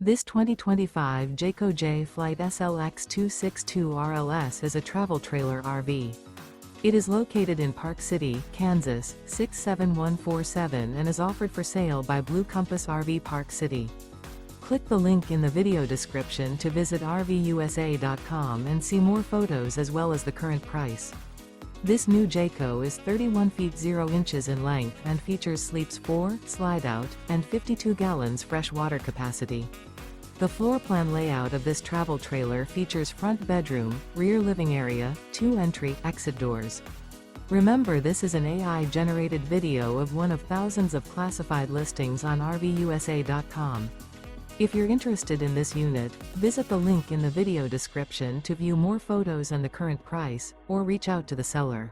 This 2025 Jayco Jay Flight SLX 262 RLS is a travel trailer RV. It is located in Park City, Kansas, 67147 and is offered for sale by Blue Compass RV Park City. Click the link in the video description to visit RVUSA.com and see more photos as well as the current price. This new Jayco is 31 feet 0 inches in length and features sleeps 4, slide-out, and 52 gallons fresh water capacity. The floor plan layout of this travel trailer features front bedroom, rear living area, 2 entry/exit doors. Remember, this is an AI-generated video of one of thousands of classified listings on RVUSA.com. If you're interested in this unit, visit the link in the video description to view more photos and the current price, or reach out to the seller.